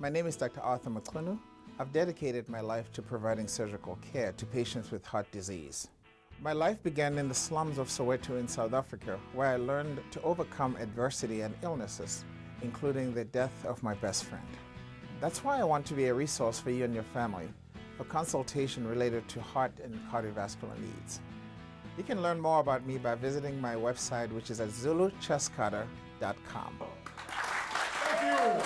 My name is Dr. Arthur McClinu. I've dedicated my life to providing surgical care to patients with heart disease. My life began in the slums of Soweto in South Africa, where I learned to overcome adversity and illnesses, including the death of my best friend. That's why I want to be a resource for you and your family for consultation related to heart and cardiovascular needs. You can learn more about me by visiting my website, which is at zuluchestcutter.com. Thank you.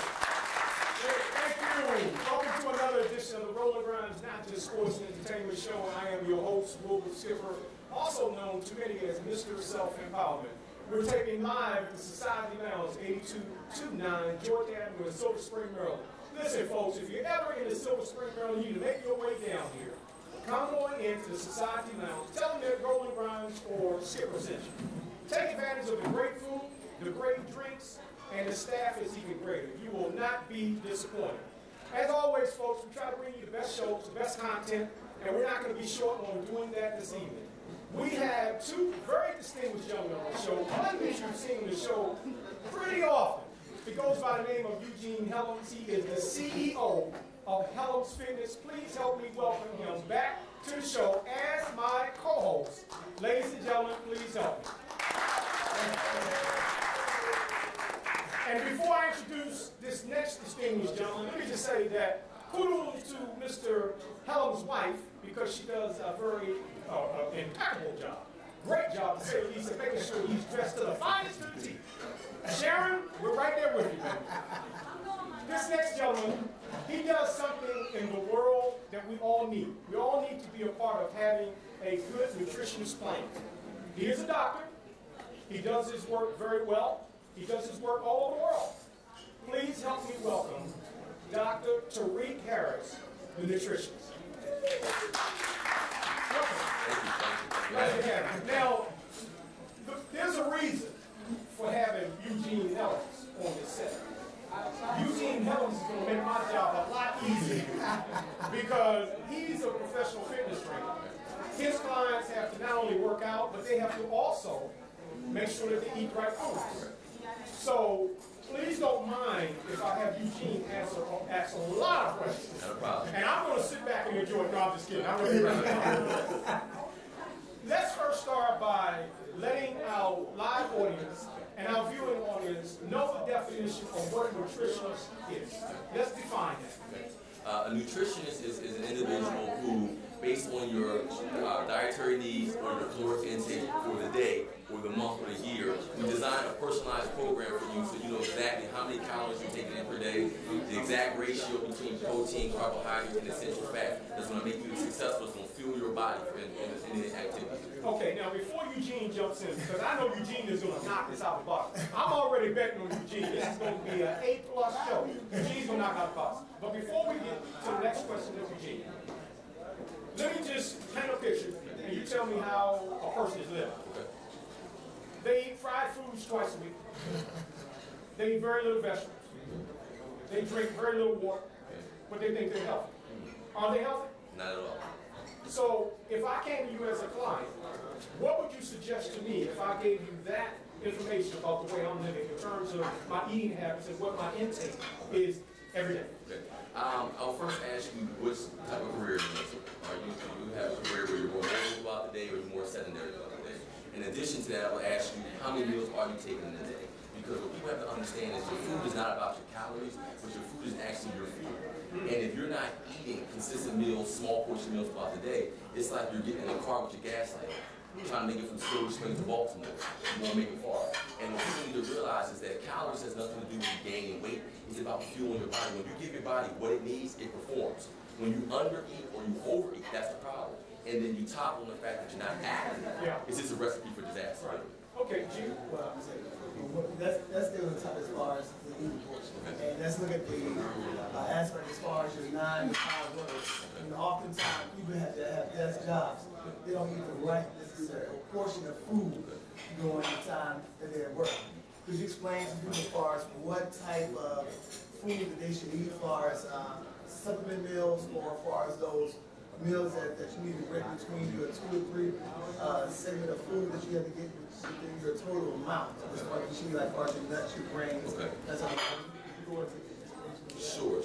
Welcome to another edition of the Roland GRIMES Not Just Sports and Entertainment Show. I am your host, Roland Skipper, also known to many as Mr. Self-Empowerment. We're taping live at the Society Lounge, 8229 Georgia Avenue in Silver Spring, Maryland. Listen, folks, if you're ever in the Silver Spring, Maryland, you need to make your way down here. Come on into the Society Lounge. Tell them that Roland GRIMES or Skipper sent you. Take advantage of the great food, the great drinks, and the staff is even greater. You will not be disappointed. As always, folks, we try to bring you the best shows, the best content, and we're not going to be short on doing that this evening. We have two very distinguished gentlemen on the show. One that you've seen on the show pretty often. He goes by the name of Eugene Helms. He is the CEO of Helms Fitness. Please help me welcome him back to the show as my co-host. Ladies and gentlemen, please help me. And before I introduce this next distinguished gentleman, let me just say that kudos to Mr. Helms' wife, because she does a very impeccable job. Great job, to say the least, of making sure he's dressed to the finest of the teeth. Sharon, we're right there with you, baby. This next gentleman, he does something in the world that we all need. We all need to be a part of having a good nutritionist plan. He is a doctor. He does his work very well. He does his work all over the world. Please help me welcome Dr. Tarik Harris, the nutritionist. Welcome. Now, there's a reason for having Eugene Helms on this set. Eugene Helms is going to make my job a lot easier because he's a professional fitness trainer. His clients have to not only work out, but they have to also make sure that they eat right foods. So please don't mind if I have Eugene ask a lot of questions. No problem. And I'm going to sit back and enjoy it. No, I'm just kidding. I'm really Let's first start by letting our live audience and our viewing audience know the definition of what a nutritionist is. Let's define that. A nutritionist is an individual who, based on your dietary needs or your caloric intake for the day or the month or the year, we design a personalized program for you so you know exactly how many calories you're taking in per day, the exact ratio between protein, carbohydrates, and essential fat that's going to make you successful, it's going to fuel your body in the activity. Okay, now before Eugene jumps in, because I know Eugene is going to knock this out of the box. I'm already betting on Eugene. This is going to be an A+ show. Eugene's going to knock out the box. But before we get to the next question of Eugene, let me just paint a picture, and you tell me how a person is living. Okay. They eat fried foods twice a week. They eat very little vegetables. They drink very little water, but they think they're healthy. Are they healthy? Not at all. So if I came to you as a client, what would you suggest to me if I gave you that information about the way I'm living in terms of my eating habits and what my intake is every day? Okay. I'll first ask you which type of career you're into. Do you have a career where you're more mobile throughout the day or you're more sedentary throughout the day? In addition to that, I will ask you how many meals are you taking in a day? Because what people have to understand is your food is not about your calories, but your food is actually your fuel. And if you're not eating consistent meals, small portion meals throughout the day, it's like you're getting in a car with your gas light on, trying to make it from Silver Spring to Baltimore. You won't make it far. And what people need to realize is that calories has nothing to do with gaining weight. It's about fueling your body. When you give your body what it needs, it performs. When you undereat or you overeat, that's the problem. And then you topple on the fact that you're not active. Yeah. It's just a recipe for disaster. Right. Okay, Gene. Let's deal with as far as the eating portion. Okay. And let's look at the aspect as far as your 9 to 5 work. And oftentimes people have to have desk jobs. They don't eat the right portion of food during the time that they're at work. Could you explain to people as far as what type of food that they should eat as far as supplement meals or as far as those meals that you need to break between your 2 or 3 segment of food that you have to get within your total amount. As far as you like, as far as your nuts, your grains. Okay. That's how you go into it. Sure.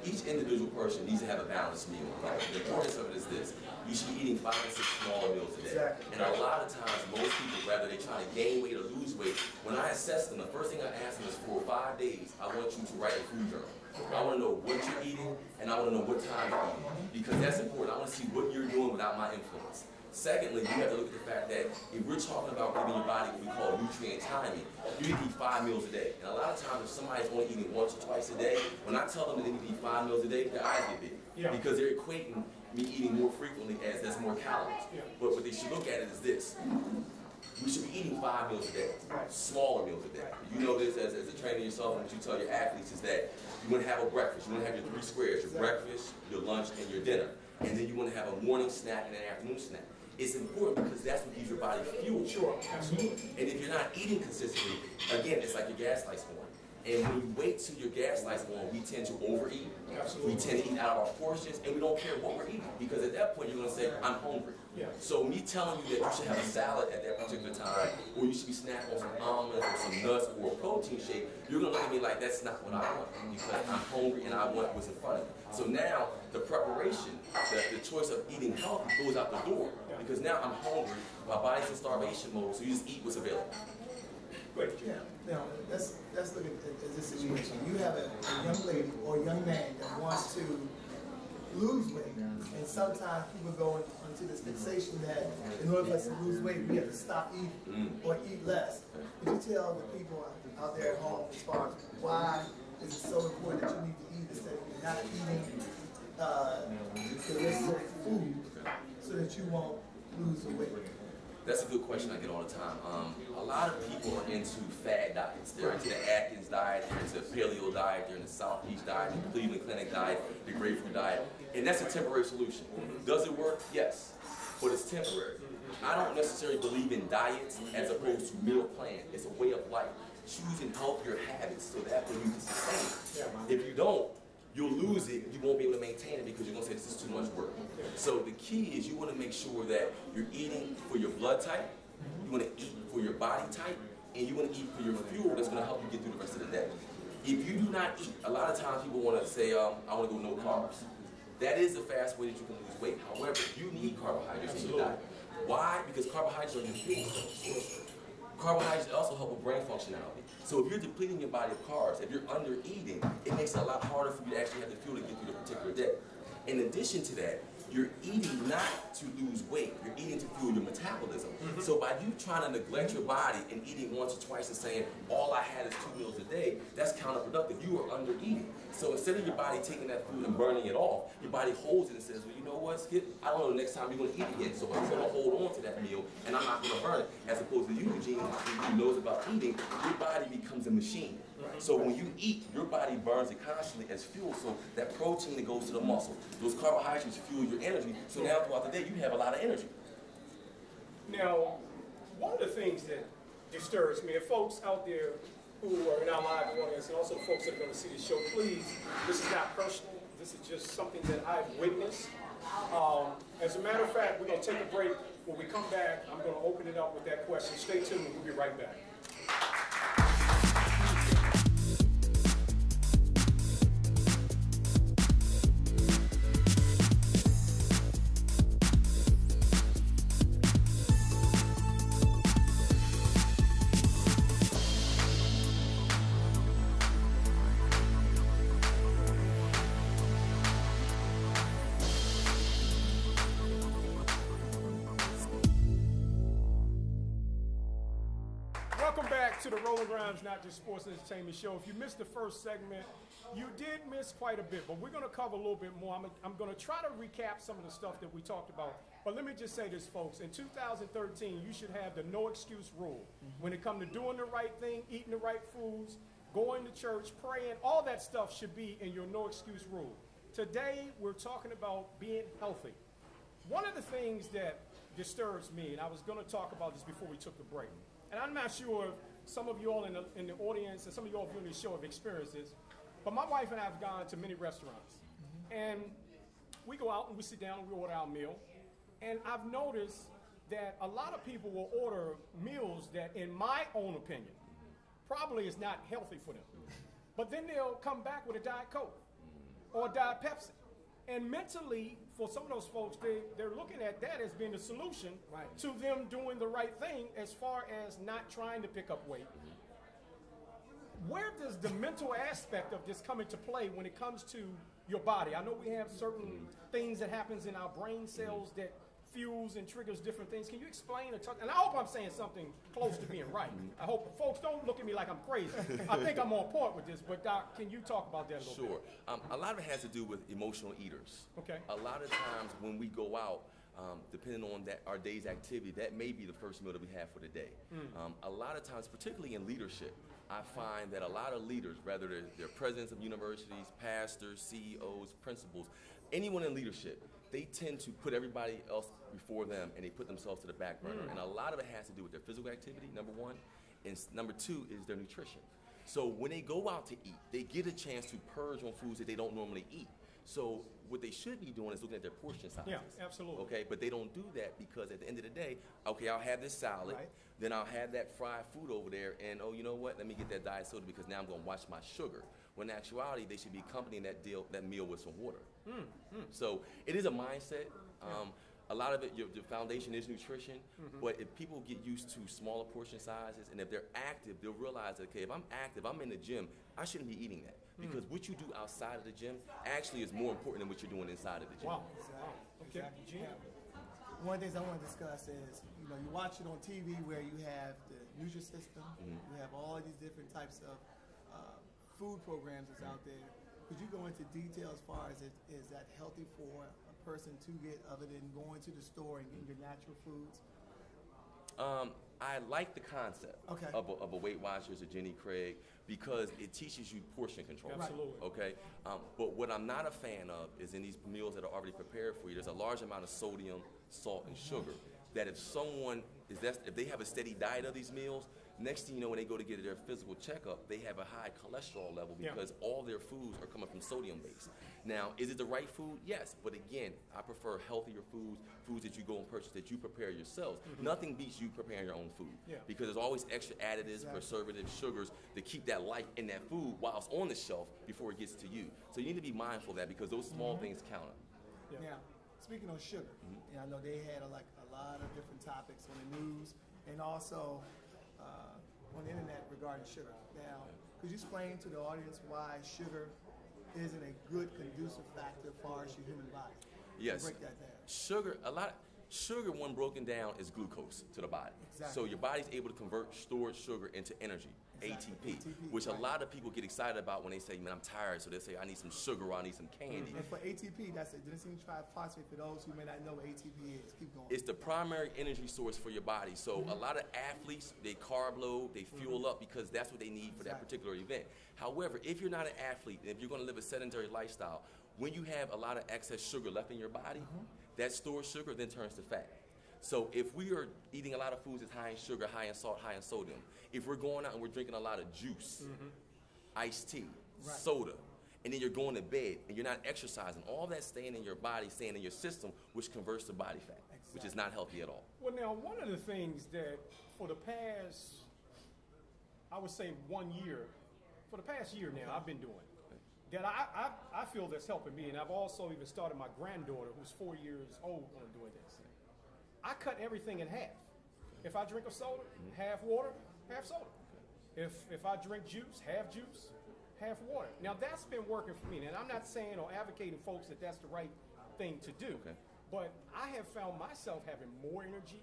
Each individual person needs to have a balanced meal. Like, the importance of it is this: you should be eating 5 to 6 smaller meals a day. Exactly. And a lot of times, most people, whether they're trying to gain weight or lose weight, when I assess them, the first thing I ask them is, for 5 days, I want you to write a food journal. I want to know what you're eating, and I want to know what time you're eating, because that's important. I want to see what you're doing without my influence. Secondly, you have to look at the fact that if we're talking about giving your body what we call nutrient timing, you need to eat 5 meals a day. And a lot of times, if somebody's only eating once or twice a day, when I tell them that they need to eat 5 meals a day, their eyes get big. Yeah. Because they're equating me eating more frequently as there's more calories. Yeah. But what they should look at it is this: we should be eating 5 meals a day, smaller meals a day. You know this as a trainer yourself, and what you tell your athletes is that you want to have a breakfast. You want to have your 3 squares: your breakfast, your lunch, and your dinner. And then you want to have a morning snack and an afternoon snack. It's important because that's what gives your body fuel. Sure, absolutely. And if you're not eating consistently, again, it's like your gas lights on. And when you wait till your gas lights on, we tend to overeat. Absolutely. We tend to eat out of our portions, and we don't care what we're eating, because at that point you're going to say, I'm hungry. Yeah. So me telling you that you should have a salad at that particular time, or you should be snacking on some almonds or some nuts or a protein shake, you're going to look at me like, that's not what I want, because I'm hungry and I want what's in front of me. So now the preparation, the choice of eating healthy goes out the door, because now I'm hungry, my body's in starvation mode, so you just eat what's available. Great. Yeah. Now, let's look at this situation. You have a young lady or a young man that wants to lose weight, and sometimes people go into this fixation that in order for us to lose weight, we have to stop eating or eat less. Could you tell the people out there at home as far as why is it so important that you need to eat instead of not eating the necessary food so that you won't lose the weight? That's a good question I get all the time. A lot of people are into fad diets. They're into the Atkins diet, they're into the paleo diet, they're in the South Beach diet, the Cleveland Clinic diet, the grapefruit diet, and that's a temporary solution. Does it work? Yes, but it's temporary. I don't necessarily believe in diets as opposed to meal plan. It's a way of life. Choosing healthier habits so that way you can sustain it. If you don't, you'll lose it, you won't be able to maintain it because you're going to say this is too much work. So the key is you want to make sure that you're eating for your blood type, you want to eat for your body type, and you want to eat for your fuel that's going to help you get through the rest of the day. If you do not eat, a lot of times people want to say, I want to go no carbs. That is the fast way that you can lose weight. However, you need carbohydrates in your diet. Why? Because carbohydrates are your fuel source. Carbohydrates also help with brain functionality. So if you're depleting your body of carbs, if you're under eating, it makes it a lot harder for you to actually have the fuel to get through the particular day. In addition to that, you're eating not to lose weight, you're eating to fuel your metabolism. So by you trying to neglect your body and eating once or twice and saying, all I had is 2 meals a day, that's counterproductive. You are under eating. So instead of your body taking that food and burning it off, your body holds it and says, well, you know what, Skip, I don't know the next time you're going to eat again, so I'm going to hold on to that meal and I'm not going to burn it. As opposed to you, Eugene, who knows about eating, your body becomes a machine. So when you eat, your body burns it constantly as fuel, so that protein that goes to the muscle, those carbohydrates fuel your energy, so now throughout the day you have a lot of energy. Now, one of the things that disturbs me, and folks out there who are in our live audience, and also folks that are going to see the show, please, this is not personal, this is just something that I've witnessed. As a matter of fact, we're going to take a break. When we come back, I'm going to open it up with that question. Stay tuned, we'll be right back. Welcome back to the Roland GRIMES Not Just Sports Entertainment Show. If you missed the first segment, you did miss quite a bit, but we're going to cover a little bit more. I'm going to try to recap some of the stuff that we talked about. But let me just say this, folks. In 2013, you should have the no excuse rule. When it comes to doing the right thing, eating the right foods, going to church, praying, all that stuff should be in your no excuse rule. Today, we're talking about being healthy. One of the things that disturbs me, and I was going to talk about this before we took the break, and I'm not sure if some of you all in the audience and some of you all viewing this show have experienced this, but my wife and I have gone to many restaurants. And we go out and we sit down and we order our meal. And I've noticed that a lot of people will order meals that, in my own opinion, probably is not healthy for them. but then they'll come back with a Diet Coke or a Diet Pepsi. And mentally, for some of those folks, they're looking at that as being the solution to them doing the right thing as far as not trying to pick up weight. Where does the mental aspect of this come into play when it comes to your body? I know we have certain things that happens in our brain cells that fuels and triggers different things. Can you explain or talk? And I hope I'm saying something close to being right. I hope folks don't look at me like I'm crazy. I think I'm on point with this, but Doc, can you talk about that a little bit? Sure. A lot of it has to do with emotional eaters. Okay. A lot of times when we go out, depending on our day's activity, that may be the first meal that we have for the day. A lot of times, particularly in leadership, I find that a lot of leaders, whether they're presidents of universities, pastors, CEOs, principals, anyone in leadership, they tend to put everybody else before them and they put themselves to the back burner. And a lot of it has to do with their physical activity, number one, and number two is their nutrition. So when they go out to eat, they get a chance to purge on foods that they don't normally eat. So what they should be doing is looking at their portion sizes. Yeah, absolutely. Okay, but they don't do that because at the end of the day, okay, I'll have this salad, then I'll have that fried food over there, and oh, you know what? Let me get that diet soda because now I'm going to watch my sugar. When in actuality, they should be accompanying that meal with some water. So it is a mindset. A lot of it, the foundation is nutrition, but if people get used to smaller portion sizes, and if they're active, they'll realize that, okay, if I'm active, I'm in the gym, I shouldn't be eating that. Because what you do outside of the gym actually is more important than what you're doing inside of the gym. Wow. Okay. One of the things I want to discuss is, you watch it on TV where you have the Nutrisystem, you have all of these different types of food programs that's out there. Could you go into detail as far as is that healthy for a person to get other than going to the store and getting your natural foods? I like the concept of a Weight Watchers or Jenny Craig because it teaches you portion control. Absolutely. Okay, but what I'm not a fan of is in these meals that are already prepared for you, there's a large amount of sodium, salt, and sugar. That if they have a steady diet of these meals, next thing you know, when they go to get their physical checkup, they have a high cholesterol level because all their foods are coming from sodium base. Now, is it the right food? Yes, but again, I prefer healthier foods that you go and purchase that you prepare yourselves. Nothing beats you preparing your own food because there's always extra additives, preservatives, sugars to keep that life in that food while it's on the shelf before it gets to you. So you need to be mindful of that because those small things count. Now, speaking of sugar, I know they had a lot of different topics on the news and also on the internet regarding sugar. Now, could you explain to the audience why sugar isn't a good conducive factor as far as your human body? Yes. Break that down. Sugar, when broken down, is glucose to the body. Exactly. So your body's able to convert stored sugar into energy, ATP, which a lot of people get excited about when they say, man, I'm tired. So they say, I need some sugar or I need some candy. And for ATP, that's adenosine triphosphate for those who may not know what ATP is. Keep going. It's the primary energy source for your body. So a lot of athletes, they carb load, they fuel up because that's what they need for that particular event. However, if you're not an athlete, and if you're going to live a sedentary lifestyle, when you have a lot of excess sugar left in your body, that stored sugar then turns to fat. So if we are eating a lot of foods that's high in sugar, high in salt, high in sodium, if we're going out and we're drinking a lot of juice, iced tea, soda, and then you're going to bed and you're not exercising, all that's staying in your body, staying in your system, which converts to body fat, which is not healthy at all. Well, now, one of the things that for the past, I would say 1 year, for the past year now, I've been doing that I feel that's helping me, and I've also even started my granddaughter, who's 4 years old, on doing this. I cut everything in half. If I drink a soda, half water, half soda. If I drink juice, half water. Now that's been working for me, and I'm not saying or advocating folks that that's the right thing to do, but I have found myself having more energy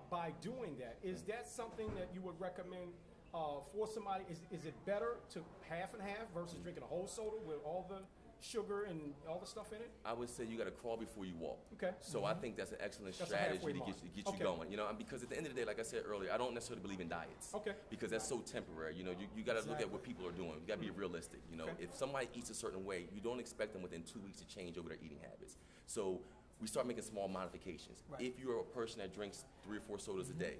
by doing that. Is that something that you would recommend for somebody? Is it better to half and half versus drinking a whole soda with all the sugar and all the stuff in it? I would say you got to crawl before you walk. Okay. So I think that's an excellent strategy to get you going. You know, because at the end of the day, like I said earlier, I don't necessarily believe in diets. Okay. Because that's so temporary. You know, you got to look at what people are doing. You got to be realistic. You know, if somebody eats a certain way, you don't expect them within 2 weeks to change over their eating habits. So we start making small modifications. If you're a person that drinks 3 or 4 sodas a day,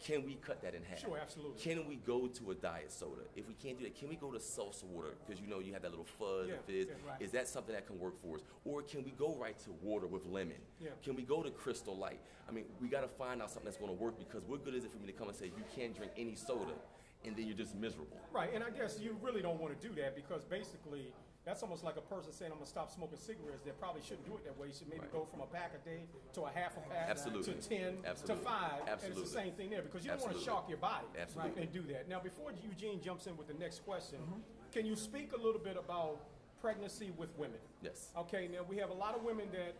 can we cut that in half? Sure, absolutely. Can we go to a diet soda? If we can't do that, can we go to seltzer water? Because you know you have that little fuzz and fizz. Is that something that can work for us? Or can we go right to water with lemon? Can we go to Crystal Light? I mean, we got to find out something that's going to work, because what good is it for me to come and say you can't drink any soda and then you're just miserable. Right, and I guess you really don't want to do that because basically that's almost like a person saying I'm going to stop smoking cigarettes. They probably shouldn't do it that way. You should maybe go from a pack a day to a half a pack to 10 to 5. And it's the same thing there because you don't want to shock your body right, and do that. Now, before Eugene jumps in with the next question, can you speak a little bit about pregnancy with women? Yes. Okay, now we have a lot of women that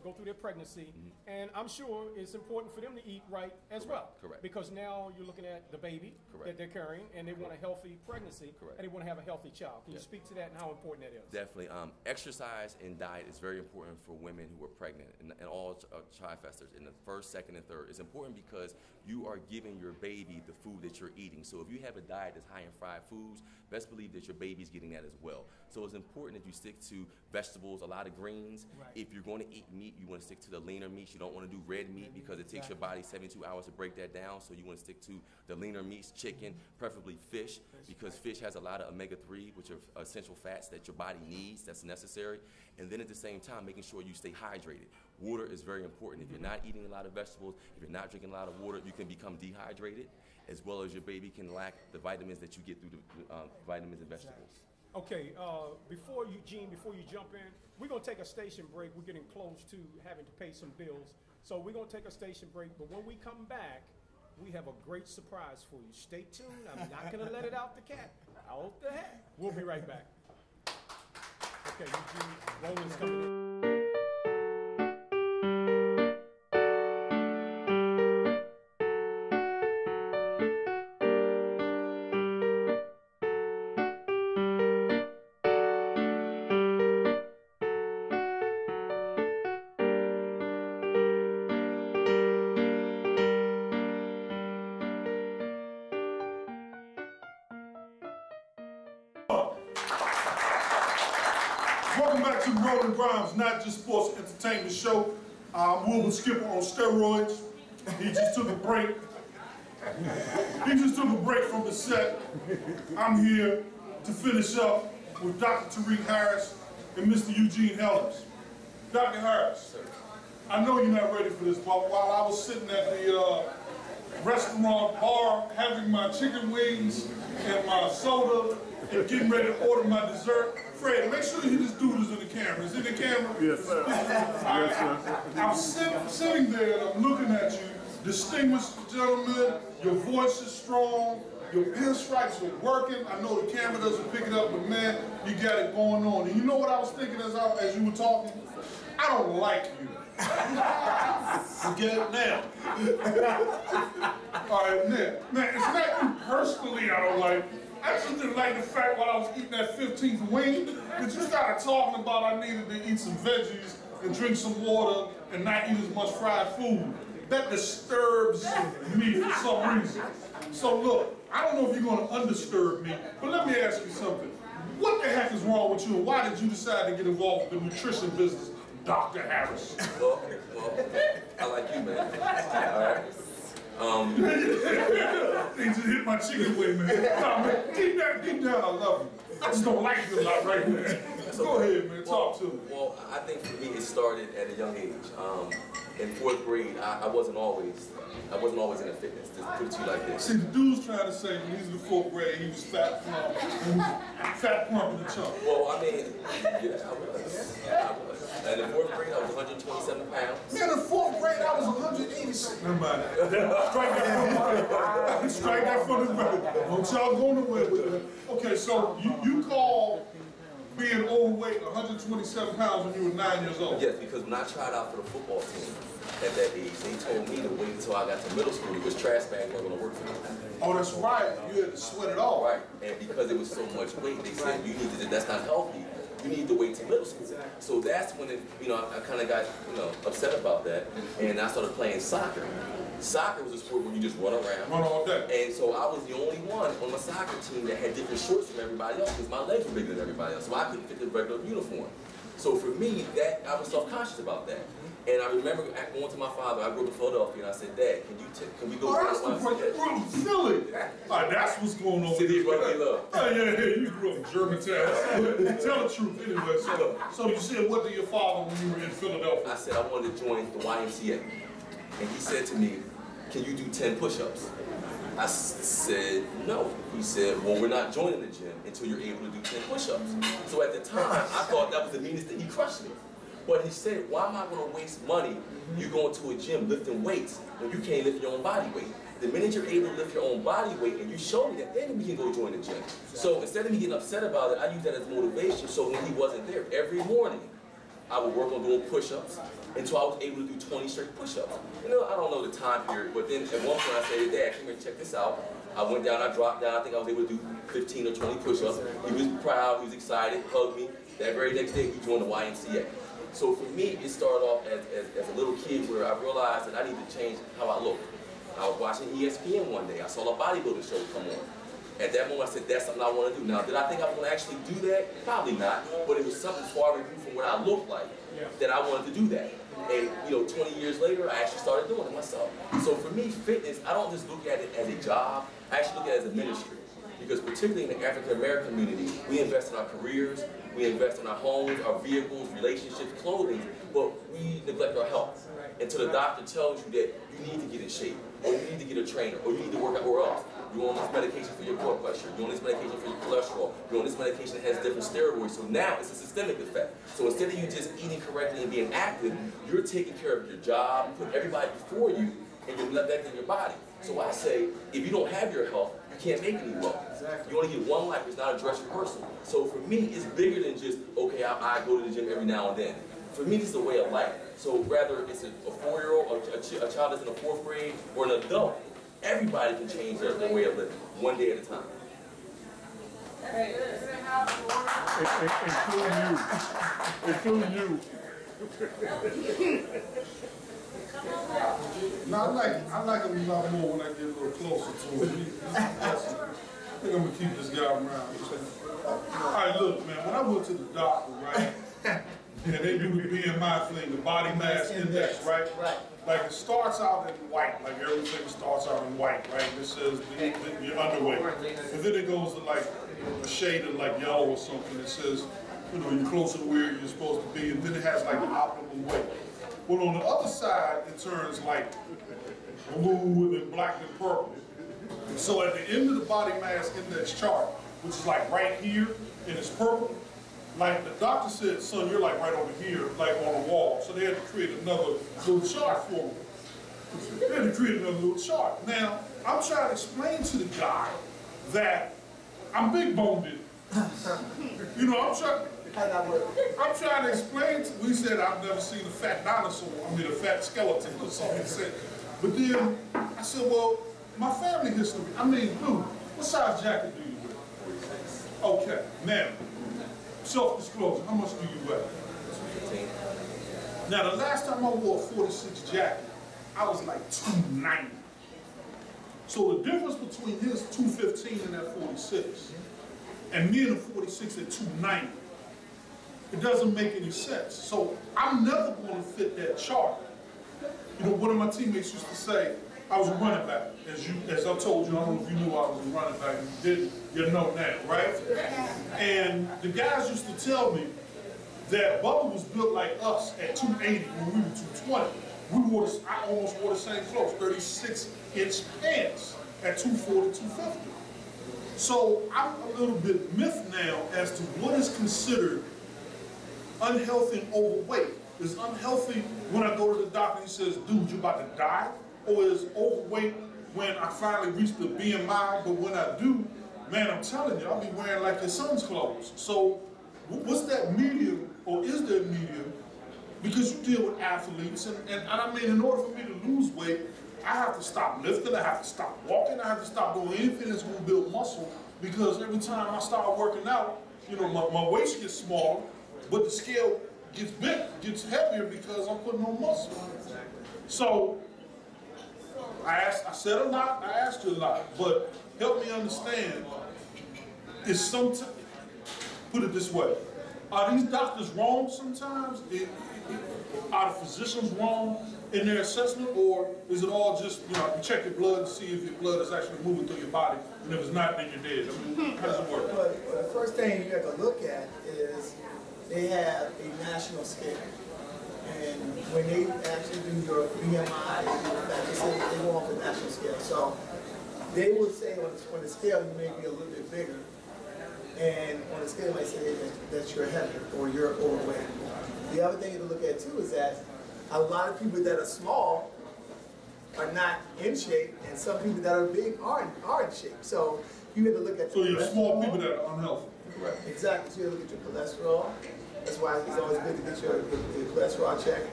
go through their pregnancy, and I'm sure it's important for them to eat right as well. Correct. Because now you're looking at the baby that they're carrying, and they want a healthy pregnancy, and they want to have a healthy child. Can you speak to that and how important that is? Definitely. Exercise and diet is very important for women who are pregnant, and all trifesters in the first, second, and third. It's important because you are giving your baby the food that you're eating. So if you have a diet that's high in fried foods, best believe that your baby's getting that as well. So it's important that you stick to vegetables, a lot of greens. Right. If you're going to eat meat, you want to stick to the leaner meats. You don't want to do red meat because it takes your body 72 hours to break that down. So you want to stick to the leaner meats, chicken, preferably fish, because fish has a lot of omega-3, which are essential fats that your body needs, that's necessary. And then at the same time, making sure you stay hydrated. Water is very important. If you're not eating a lot of vegetables, if you're not drinking a lot of water, you can become dehydrated, as well as your baby can lack the vitamins that you get through the vitamins and vegetables. Okay, before you jump in, we're going to take a station break. We're getting close to having to pay some bills. So we're going to take a station break, but when we come back, we have a great surprise for you. Stay tuned. I'm not going to let it out the cat. Out the hat. We'll be right back. Okay, Eugene, Roland's coming in. Welcome back to the Roland GRIMES, not just sports entertainment show. I'm Wilbur Skipper on steroids. He just took a break. From the set. I'm here to finish up with Dr. Tarik Harris and Mr. Eugene Helms. Dr. Harris, I know you're not ready for this, but while I was sitting at the restaurant bar having my chicken wings and my soda and getting ready to order my dessert, Fred, make sure you just do this in the camera. Is it in the camera? Yes, sir. Yes, sir. I'm sitting there and I'm looking at you, distinguished gentleman. Your voice is strong. Your pinstripes are working. I know the camera doesn't pick it up, but man, you got it going on. And you know what I was thinking as you were talking? I don't like you. You get it now? All right, now, it's not you personally I don't like. I just didn't like the fact while I was eating that 15th wing that you started talking about I needed to eat some veggies and drink some water and not eat as much fried food. That disturbs me for some reason. So look, I don't know if you're going to undisturb me, but let me ask you something. What the heck is wrong with you and why did you decide to get involved with the nutrition business, Dr. Harris? Well, I like you, man. All right. They just hit my chicken wing, man. Nah, man, keep down, I love you. I just don't like you a lot right now. So, go ahead, man, talk to me. Well, I think for me it started at a young age. In 4th grade, I wasn't always in fitness. Just put it to you like this. See, the dude's trying to say when he's in the 4th grade, he was fat, plump in the chunk. Well, I mean, yeah, I was. And in 4th grade, I was 127 pounds. Man, in 4th grade, I was 186. Never mind. Strike that from the record. Don't y'all go nowhere with it. Okay, so you call being overweight 127 pounds when you were 9 years old? Yes, because when I tried out for the football team at that age, they told me to wait until I got to middle school because trash bags weren't going to work for me. Oh, that's right. You had to sweat it all. Right, and because it was so much weight, they said you need to. That's not healthy. You need to wait till middle school. So that's when I kind of got upset about that, and I started playing soccer. Soccer was a sport where you just run around. Run all day. And so I was the only one on my soccer team that had different shorts from everybody else because my legs were bigger than everybody else, so I couldn't fit the regular uniform. So for me, I was self-conscious about that. And I remember going to my father. I grew up in Philadelphia, and I said, "Dad, can we go to Philly? That's what's going on. City of brotherly love. Oh yeah, you grew up in Germantown. Tell the truth anyway. So you said, what did your father when you were in Philadelphia? I said I wanted to join the YMCA, and he said to me, "Can you do 10 push-ups?" I said, no. He said, well, we're not joining the gym until you're able to do 10 push-ups. So at the time, I thought that was the meanest thing. He crushed me. But he said, why am I going to waste money you going to a gym lifting weights when you can't lift your own body weight? The minute you're able to lift your own body weight and you show me that, then we can go join the gym. So instead of me getting upset about it, I use that as motivation. So when he wasn't there, every morning, I would work on doing push-ups until I was able to do 20 straight push-ups. You know, I don't know the time period, but then at one point I said, Dad, come here and check this out. I went down, I dropped down, I think I was able to do 15 or 20 push-ups. He was proud, he was excited, hugged me. That very next day, he joined the YMCA. So for me, it started off as a little kid where I realized that I need to change how I look. I was watching ESPN one day. I saw a bodybuilding show come on. At that moment, I said, that's something I want to do. Now, did I think I was going to actually do that? Probably not. But it was something far removed from what I looked like that I wanted to do that. And, you know, 20 years later, I actually started doing it myself. So for me, fitness, I don't just look at it as a job. I actually look at it as a ministry. Because particularly in the African-American community, we invest in our careers, we invest in our homes, our vehicles, relationships, clothing, but we neglect our health. Until the doctor tells you that you need to get in shape, or you need to get a trainer, or you need to work out, or else. You're on this medication for your blood pressure, you're on this medication for your cholesterol, you're on this medication that has different steroids, so now it's a systemic effect. So instead of you just eating correctly and being active, you're taking care of your job, you put everybody before you, and you're neglecting your body. So I say, if you don't have your health, you can't make any wealth. You only get one life, it's not a dress rehearsal. So for me, it's bigger than just, okay, I go to the gym every now and then. For me, this is a way of life. So whether it's a 4-year-old, or a child that's in the 4th grade, or an adult, everybody can change their way of living, one day at a time. Including you. No, I like him a lot more when I get a little closer to him. I think I'm gonna keep this guy around. All right, look, man. When I went to the doctor, right, and they do the BMI thing, the body mass index, right? Right. Like it starts out in white, like everything starts out in white, right? It says you're underweight, and then it goes to like a shade of like yellow or something. It says, you know, you're closer to where you're supposed to be, and then it has like the optimal weight. Well, on the other side, it turns like blue and black and purple. So at the end of the body mass index chart, which is like right here, and it's purple, like the doctor said, son, you're like right over here, like on the wall. So they had to create another little chart for me. They had to create another little chart. Now, I'm trying to explain to the guy that I'm big boned. You know, I'm trying to explain to him. We said I've never seen a fat dinosaur, a fat skeleton or something. He said. But then I said, well, my family history, dude, what size jacket do you wear? Okay, now, self-disclosure, how much do you wear? Now, the last time I wore a 46 jacket, I was like 290. So the difference between his 215 and that 46, and me and the 46 at 290, it doesn't make any sense. So I'm never going to fit that chart. You know, one of my teammates used to say, I was a running back. As I told you, I don't know if you knew I was a running back. If you didn't, you know that, right? And the guys used to tell me that Bubba was built like us at 280 when we were 220. I almost wore the same clothes, 36-inch pants at 240, 250. So I'm a little bit miffed now as to what is considered unhealthy and overweight. Is unhealthy when I go to the doctor and he says, dude, you're about to die? Or is overweight when I finally reach the BMI, but when I do, man, I'm telling you, I'll be wearing like your son's clothes. So what's that medium, or is there a medium? Because you deal with athletes, and I mean, in order for me to lose weight, I have to stop lifting, I have to stop walking, I have to stop doing anything that's going to build muscle, because every time I start working out, you know, my waist gets smaller, but the scale gets big, gets heavier because I'm putting on muscle. So I said a lot, I asked you a lot, but help me understand, is sometimes, put it this way, are these doctors wrong sometimes? Are the physicians wrong in their assessment, or is it all just, you know, you check your blood to see if your blood is actually moving through your body, and if it's not, then you're dead? I mean, how does it work? Well, the first thing you have to look at is they have a national scale. And when they actually do your BMI, they go off the national scale. So they would say on the scale you may be a little bit bigger, and on the scale they say that you're heavy or you're overweight. The other thing to look at too is that a lot of people that are small are not in shape, and some people that are big are in shape. So you have to look at. So you have small people that are unhealthy. Correct. Exactly. So you have to look at your cholesterol. That's why it's always good to get your cholesterol checked.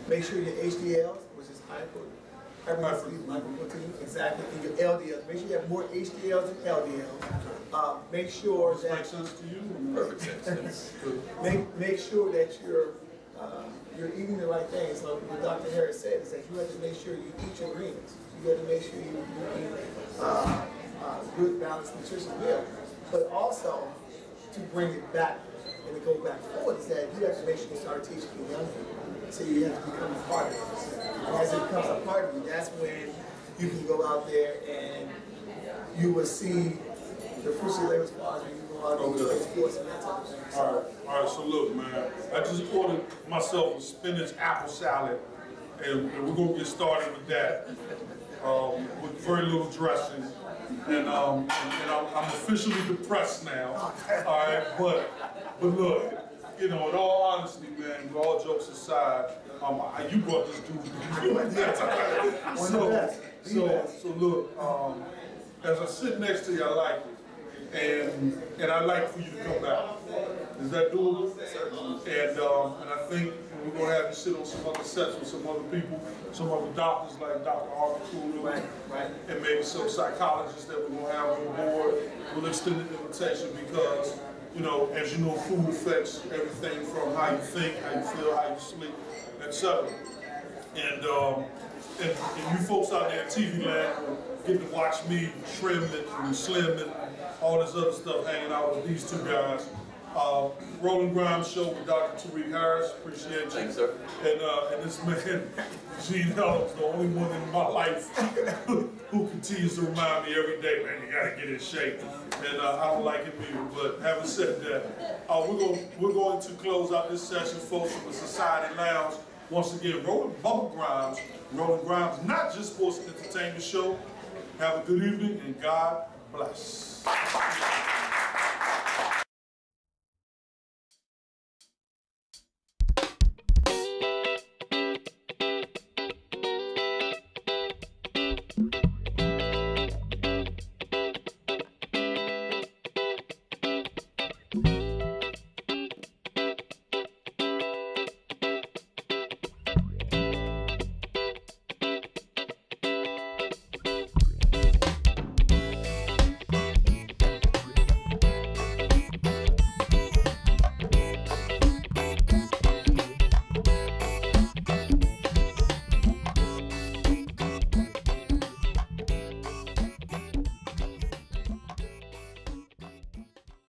Make sure your HDLs, which is hyperprotein, exactly, and your LDLs. Make sure you have more HDLs than LDLs. Make sure that. Makes sense to you? Perfect sense. Make sure that you're eating the right things. So what Dr. Harris said is that you have to make sure you eat your greens. You have to make sure you eat good, balanced, nutritious meal. But also, to bring it back and to go back forward, is that you have to make sure you start teaching your young people. So you have to become a part of it. And as it becomes a part of you, that's when you can go out there and you will see the fruits of your labor as far as when you go out and play sports and that type of thing. All right, so look, man, I just ordered myself a spinach apple salad, and we're gonna get started with that, with very little dressing, and I'm officially depressed now, all right, but look, you know, in all honesty, man, with all jokes aside, you brought this dude. So look, as I sit next to you, I like it. And I'd like for you to come back. Is that doable? And I think we're going to have you sit on some other sets with some other people, some other doctors like Dr. Arthur Kruger, and maybe some psychologists that we're going to have on board. We'll extend the invitation because, you know, as you know, food affects everything from how you think, how you feel, how you sleep, etc. And you folks out there in TV land get to watch me trim it and slim it, all this other stuff hanging out with these two guys. Roland GRIMES show with Dr. Tarik Harris, appreciate you. Thanks, sir. And this man, Gene Helms, the only one in my life who continues to remind me every day, man, you gotta get in shape. And I don't like him either, but having said that, we're going to close out this session, folks, from the Society Lounge. Once again, Roland GRIMES, not just sports and entertainment show. Have a good evening and God bless.